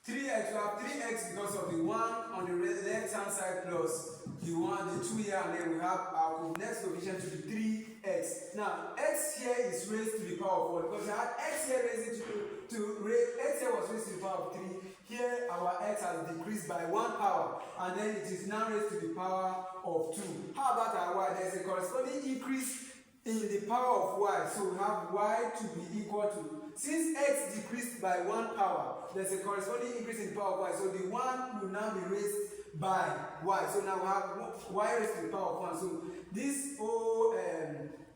3x, you have 3x because of the 1 on the left hand side plus the 1, the 2 here, and then we have our next coefficient to be 3x. Now, x here is raised to the power of 4 because we had x here raised x here was raised to the power of 3. Here, our x has decreased by 1 power, and then it is now raised to the power of 2. How about our y? There is a corresponding increase in the power of y, so we have y to be equal to, since x decreased by 1 power, there's a corresponding increase in the power of y, so the 1 will now be raised by y, so now we have y raised to the power of 1, so this whole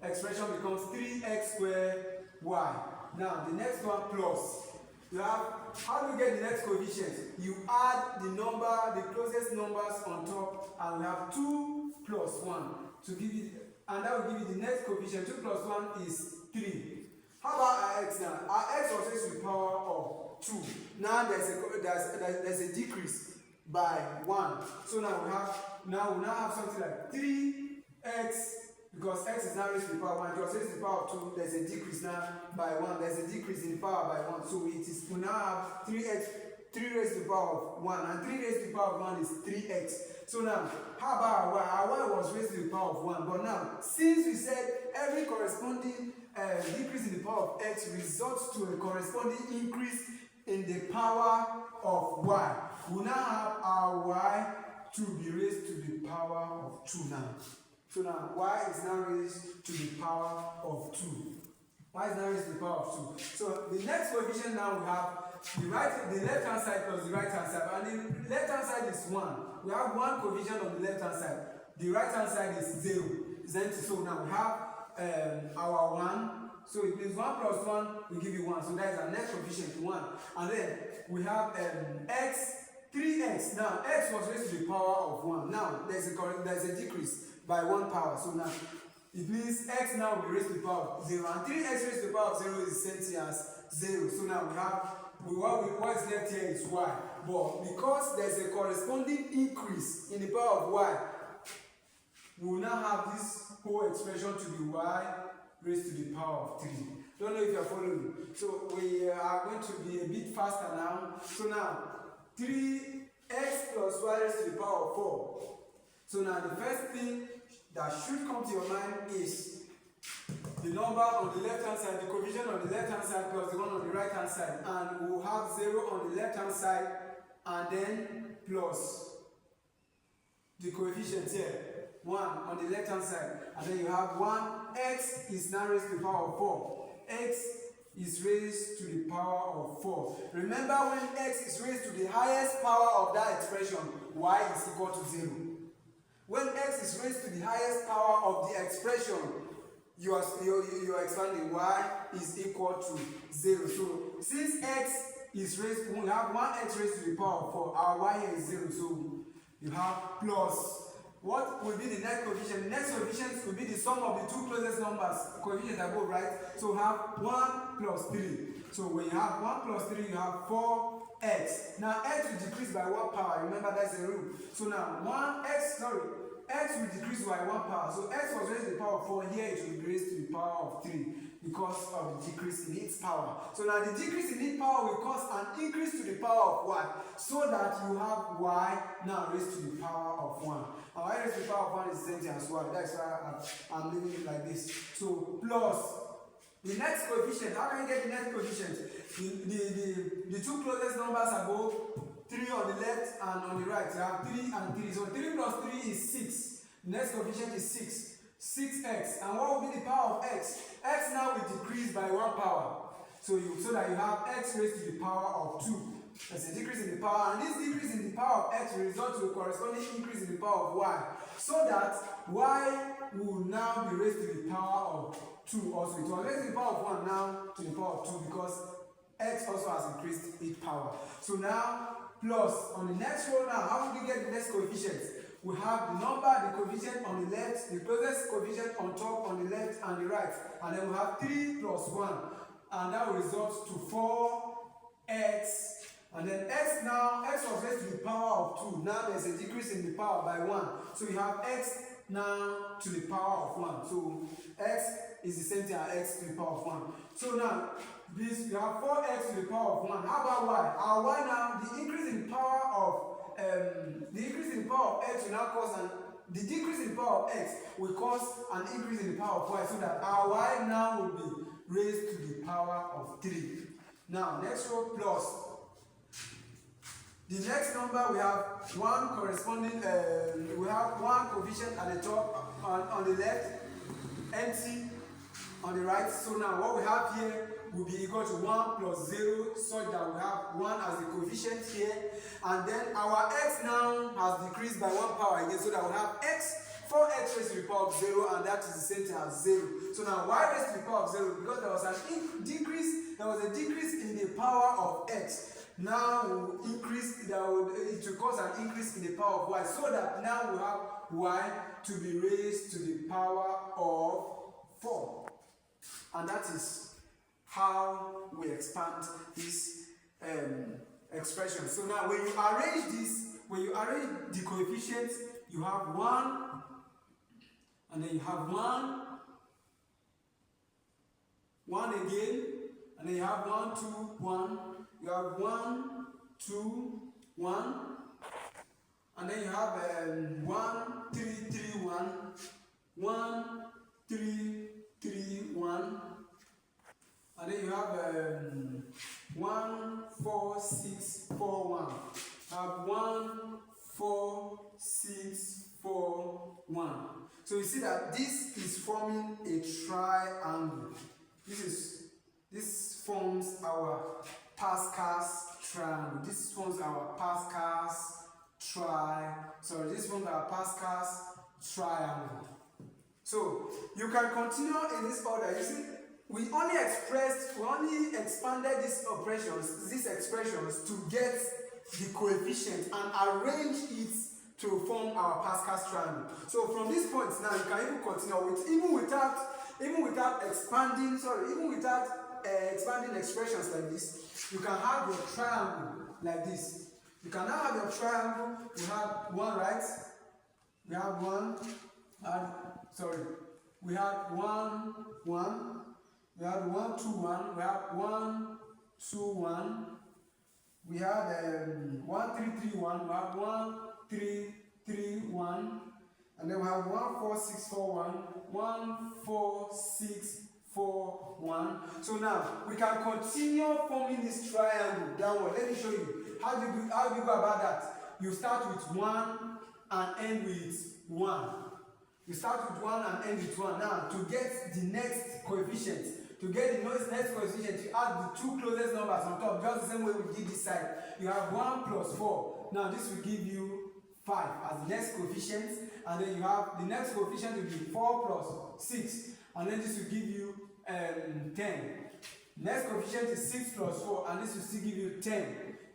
expression becomes 3x squared y. Now the next one plus, you have, how do you get the next coefficient? You add the number, the closest numbers on top, and we have 2 plus 1 to give you, and that will give you the next coefficient. 2 plus 1 is 3. How about our x now? Our x was raised to the power of 2. Now there's a decrease by 1. So now we now have something like 3x, because x is now raised to the power of 1. It was raised to the power of 2. There's a decrease now by 1. There's a decrease in the power by 1. So we now have 3x, 3 raised to the power of 1, and 3 raised to the power of 1 is 3x. So now, how about our y? Our y was raised to the power of 1, but now, since we said every corresponding decrease in the power of x results to a corresponding increase in the power of y, we now have our y to be raised to the power of 2 now. So now, y is now raised to the power of 2. Y is now raised to the power of 2. So the next coefficient now we have the left hand side plus the right hand side, and the left hand side is 1. We have 1 coefficient on the left hand side. The right hand side is 0. It's empty. So now we have our 1. So it means 1 plus 1 will give you 1. So that is our next coefficient, 1. And then we have x, 3x. Now x was raised to the power of 1. Now there's a decrease by 1 power. So now it means x now will be raised to the power of 0. And 3x raised to the power of 0 is the same thing as 0. So now we have what is left here is y. But because there's a corresponding increase in the power of y, we will now have this whole expression to be y raised to the power of 3. Don't know if you are following. So we are going to be a bit faster now. So now 3x plus y raised to the power of 4. So now the first thing that should come to your mind is the number on the left hand side, the coefficient on the left hand side plus the one on the right hand side, and we will have 0 on the left hand side and then plus the coefficient here, 1 on the left hand side, and then you have 1. X is now raised to the power of 4. X is raised to the power of 4. Remember, when x is raised to the highest power of that expression, y is equal to 0. When x is raised to the highest power of the expression, you are expanding, y is equal to 0. So since x is raised, we have 1x raised to the power of 4, our y here is 0. So you have plus. What will be the next coefficient? The next coefficient will be the sum of the two closest numbers. Coefficients are both right. So we have 1 plus 3. So when you have 1 plus 3, you have 4x. Now x will decrease by 1 power. Remember, that's a rule. So now x will decrease by 1 power. So x was raised to the power of 4. Here it will be raised to the power of 3 because of the decrease in its power. So now the decrease in its power will cause an increase to the power of y, so that you have y now raised to the power of 1. And y raised to the power of 1 is the same thing as y. That's why I'm leaving it like this. So plus the next coefficient. How can you get the next coefficient? The two closest numbers are both 3 on the left and on the right. You have 3 and 3. So 3 plus 3 is 6. The next coefficient is 6. 6x. And what will be the power of x? X now will decrease by 1 power. So that you have x raised to the power of 2. There's a decrease in the power, and this decrease in the power of x will result to a corresponding increase in the power of y. So that y will now be raised to the power of 2 also. It was raised to the power of 1 now to the power of 2 because x also has increased its power. So now plus on the next row now, how will we get the next coefficient? We have the number, the coefficient on the left, the closest coefficient on top, on the left and the right, and then we have 3 plus 1, and that will result to 4x, and then x was raised to the power of 2. Now there's a decrease in the power by 1, so you have x now to the power of 1. So x is the same thing as x to the power of 1. So now this, you have 4x to the power of 1. How about y? Our y now, the increase in power of x will now cause the decrease in power of x will cause an increase in the power of y, so that our y now will be raised to the power of 3. Now, next row, plus. The next number, we have one corresponding, we have one coefficient at the top, on the left, empty on the right. So now what we have here will be equal to 1 plus 0, such that we have 1 as the coefficient here. And then our x now has decreased by 1 power again, so that we have 4x raised to the power of 0, and that is the same thing as 0. So now y raised to the power of 0, because there was a decrease in the power of x. Now will increase, it will cause an increase in the power of y, so that now we have y to be raised to the power of 4. And that is how we expand this expression. So now when you arrange this, when you arrange the coefficients, you have 1, and then you have 1 again, and then you have 1, 2, 1. You have 1, 2, 1, and then you have 1, 3, 3, 1, 1, 3, 3, 1, and then you have 1, 4, 6, 4, 1. You have 1, 4, 6, 4, 1. So you see that this is forming a triangle. This forms our Pascal's triangle. This forms our Pascal's Pascal's triangle. So you can continue in this order. You see, we only expanded these expressions to get the coefficient and arrange it to form our Pascal's triangle. So from this point now, you can even continue with even without expanding expressions like this. You can have your triangle like this. You can now have your triangle. You have 1, right? We have 1. We have 1, 1. We have 1, 2, 1. We have 1, 2, 1. We have 1, 3, 3, 1. We have 1, 3, 3, 1. And then we have 1, 4, 6, 4, 1. 1, 4, 6, 4, 1. So now we can continue forming this triangle downward. Let me show you. How do you go about that? You start with 1 and end with 1. You start with 1 and end with 1. Now, to get the next coefficient, you add the two closest numbers on top, just the same way we did this side. You have 1 plus 4. Now, this will give you 5 as the next coefficient. And then you have the next coefficient will be 4 plus 6. And then this will give you 10. Next coefficient is 6 plus 4, and this will still give you 10.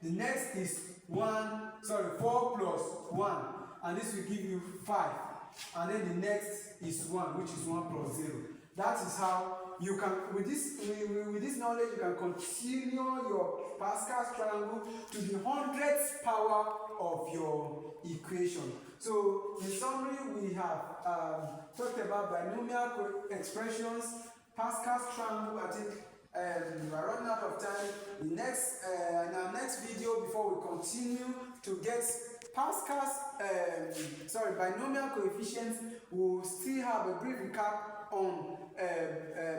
The next is 4 plus 1, and this will give you 5. And then the next is 1, which is 1 plus 0. That is how you can, with this knowledge, you can continue your Pascal's triangle to the 100th power of your equation. So, in summary, we have talked about binomial expressions, Pascal's triangle. I think we are running out of time. In our next video, before we continue to get binomial coefficients, we'll still have a brief recap on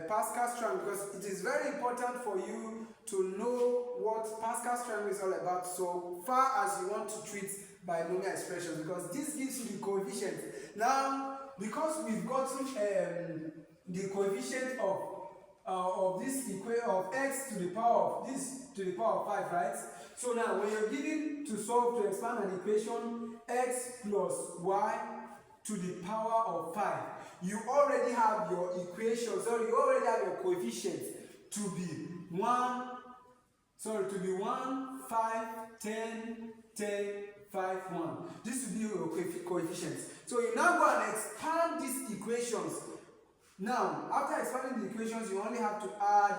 Pascal's triangle, because it is very important for you to know what Pascal's triangle is all about, so far as you want to treat binomial expressions, because this gives you the coefficient. Now, because we've gotten the coefficient of this equation of x to the power of this to the power of 5, right? So now, when you're given to solve to expand an equation, x plus y to the power of 5, you already have your equation. You already have your coefficient to be 1, 5, 10, 10, 5, 1. This will be your coefficients. So you now go and expand these equations. Now, after expanding the equations, you only have to add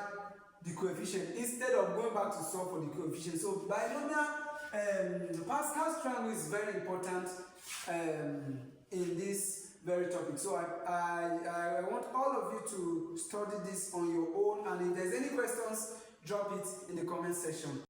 the coefficient instead of going back to solve for the coefficient. So binomial, Pascal's triangle is very important in this very topic. So I want all of you to study this on your own, and if there's any questions, drop it in the comment section.